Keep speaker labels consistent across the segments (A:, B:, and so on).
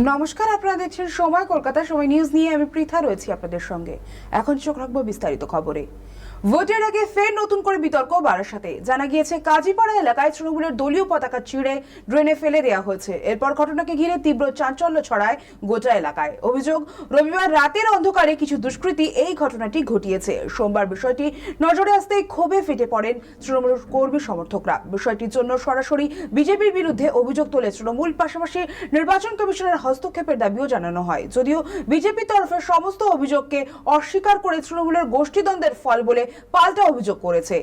A: নমস্কার, আপনারা দেখছেন সময় কলকাতা। সময় নিউজ নিয়ে আমি পৃথা রয়েছি আপনাদের সঙ্গে। এখন চোখ রাখবো বিস্তারিত খবরে। ভোটের আগে ফের নতুন করে বিতর্ক বারাসাতে। জানা গিয়েছে কাজীপাড়া এলাকায় তৃণমূলের দলীয় পতাকা ছিঁড়ে ড্রেনে ফেলে দেওয়া হয়েছে। এরপর ঘটনাকে ঘিরে তীব্র চাঞ্চল্য ছড়ায় গোটা এলাকায়। অভিযোগ, রবিবার রাতের অন্ধকারে কিছু দুষ্কৃতী এই ঘটনাটি ঘটিয়েছে। সোমবার বিষয়টি নজরে আসতেই ক্ষোভে ফেটে পড়েন তৃণমূল কর্মী সমর্থকরা। বিষয়টির জন্য সরাসরি বিজেপির বিরুদ্ধে অভিযোগ তোলে তৃণমূল। পাশাপাশি নির্বাচন কমিশনের হস্তক্ষেপের দাবিও জানানো হয়। যদিও বিজেপির তরফে সমস্ত অভিযোগকে অস্বীকার করে তৃণমূলের গোষ্ঠীদ্বন্দ্বের ফল বলে পাল্টা অভিযোগ করেছে।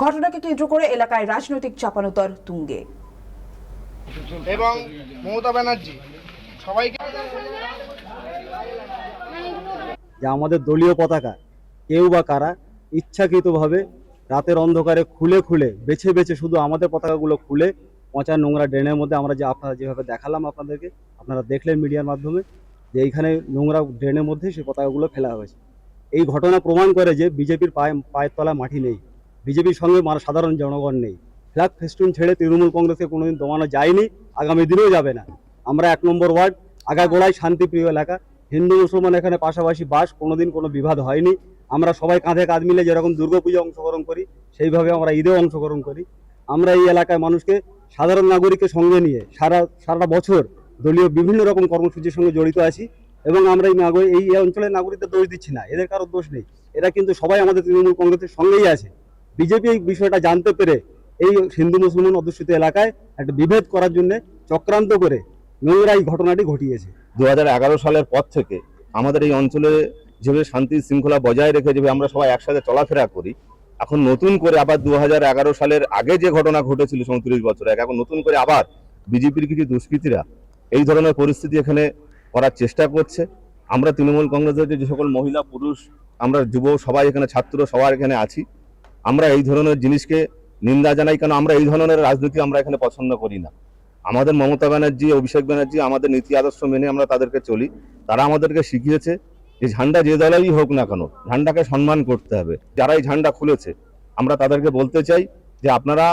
A: ঘটনাকে কেন্দ্র করে এলাকায় রাজনৈতিক চাপানোতর তুঙ্গে।
B: এবং মমতা ব্যানার্জি সবাইকে
C: যে আমাদের দলীয় পতাকা কেউ বা কারা ইচ্ছাকৃতভাবে রাতের অন্ধকারে খুলে খুলে বেছে বেছে শুধু আমাদের পতাকাগুলো খুলে পচা নোংরা ড্রেনের মধ্যে আমরা আপনারা যেভাবে দেখালাম আপনাদেরকে, আপনারা দেখলেন মিডিয়ার মাধ্যমে যে এইখানে নোংরা ড্রেনের মধ্যে সেই পতাকাগুলো ফেলা হয়েছে। এই ঘটনা প্রমাণ করে যে বিজেপির পায়ের তলায় মাটি নেই, বিজেপির সঙ্গে সাধারণ জনগণ নেই। ফ্ল্যাগ ফেস্টুন ছেড়ে তৃণমূল কংগ্রেসকে কোনোদিন দমানো যায়নি, আগামী দিনেও যাবে না। আমরা 1 নম্বর ওয়ার্ড, আগাগোড়ায় শান্তিপ্রিয় এলাকা, হিন্দু মুসলমান এখানে পাশাপাশি বাস, কোনোদিন কোনো বিবাদ হয়নি। আমরা সবাই কাঁধে কাঁধ মিলে যেরকম দুর্গাপূজা অংশগ্রহণ করি সেইভাবে আমরা ঈদেও অংশগ্রহণ করি। আমরা এই এলাকায় মানুষকে, সাধারণ নাগরিককে সঙ্গে নিয়ে সারাটা বছর দলীয় বিভিন্ন রকম কর্মসূচির সঙ্গে জড়িত আছি। এবং আমরা এই অঞ্চলের নাগরিকদের দোষ দিচ্ছি না, এদের কারোর দোষ নেই। এরা কিন্তু সবাই আমাদের তৃণমূল কংগ্রেসের সঙ্গেই আছে। বিজেপি এই বিষয়টা জানতে পেরে এই হিন্দু মুসলমান অধ্যুষিত এলাকায় একটা বিভেদ করার জন্য চক্রান্ত করে নোংরা এই ঘটনাটি ঘটিয়েছে।
D: 2011 সালের পর থেকে আমাদের এই অঞ্চলে যেভাবে শান্তি শৃঙ্খলা বজায় রেখে যেভাবে আমরা সবাই একসাথে চলাফেরা করি, এখন নতুন করে আবার 2011 সালের আগে যে ঘটনা ঘটেছিল 37 বছর আগে, এখন নতুন করে আবার বিজেপির কিছু দুষ্কৃতীরা এই ধরনের পরিস্থিতি এখানে করার চেষ্টা করছে। আমরা তৃণমূল কংগ্রেসের যে সকল মহিলা পুরুষ, আমরা যুব সবাই এখানে, ছাত্র সবাই এখানে আছি। আমরা এই ধরনের জিনিসকে নিন্দা জানাই, কারণ আমরা এই ধরনের রাজনীতি আমরা এখানে পছন্দ করি না। আমাদের মমতা ব্যানার্জি, অভিষেক ব্যানার্জি আমাদের নীতি আদর্শ মেনে আমরা তাদেরকে চলি। তারা আমাদেরকে শিখিয়েছে যে ঝান্ডা যে দলেরই হোক না কেন, ঝান্ডাকে সম্মান করতে হবে। যারা এই ঝান্ডা খুলেছে আমরা তাদেরকে বলতে চাই যে আপনারা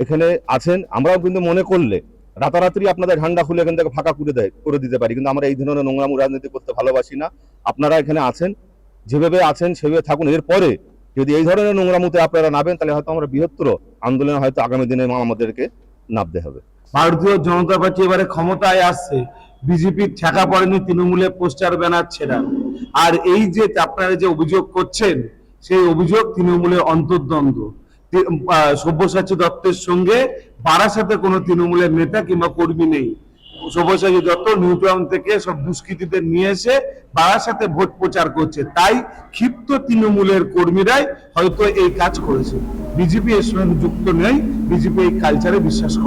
D: এখানে আছেন, আমরাও কিন্তু মনে করলে রাতারাতি আপনাদের ঝান্ডা খুলে এখান থেকে ফাঁকা করে দিতে পারি, কিন্তু আমরা এই ধরনের নোংরামু রাজনীতি করতে ভালোবাসি না। আপনারা এখানে আছেন, যেভাবে আছেন সেভাবে থাকুন। এরপরে যদি এই ধরনের নোংরামুতে আপনারা নামেন, তাহলে হয়তো আমরা বৃহত্তর আন্দোলনে হয়তো আগামী দিনে আমাদেরকে নামতে হবে।
E: ভারতীয় জনতা পার্টি এবারে ক্ষমতায় আসছে, বিজেপির ঠেকা পড়েনি তৃণমূলের পোস্টার ব্যানার ছেড়া। আর এই যে আপনারা যে অভিযোগ করছেন, সেই অভিযোগ তৃণমূলের অন্তর্দ্বন্দ্ব। সব্যসাচী দত্তের সঙ্গে বারাসাতে কোনো তৃণমূলের নেতা কিংবা কর্মী নেই। সব্যসাচী দত্ত নিউটাউন থেকে সব দুষ্কৃতীদের নিয়ে এসে বারাসাতে ভোট প্রচার করছে, তাই ক্ষিপ্ত তৃণমূলের কর্মীরাই হয়তো এই কাজ করেছে। বিজেপি এর সঙ্গে যুক্ত নেই, বিজেপি এই কালচারে বিশ্বাস করে।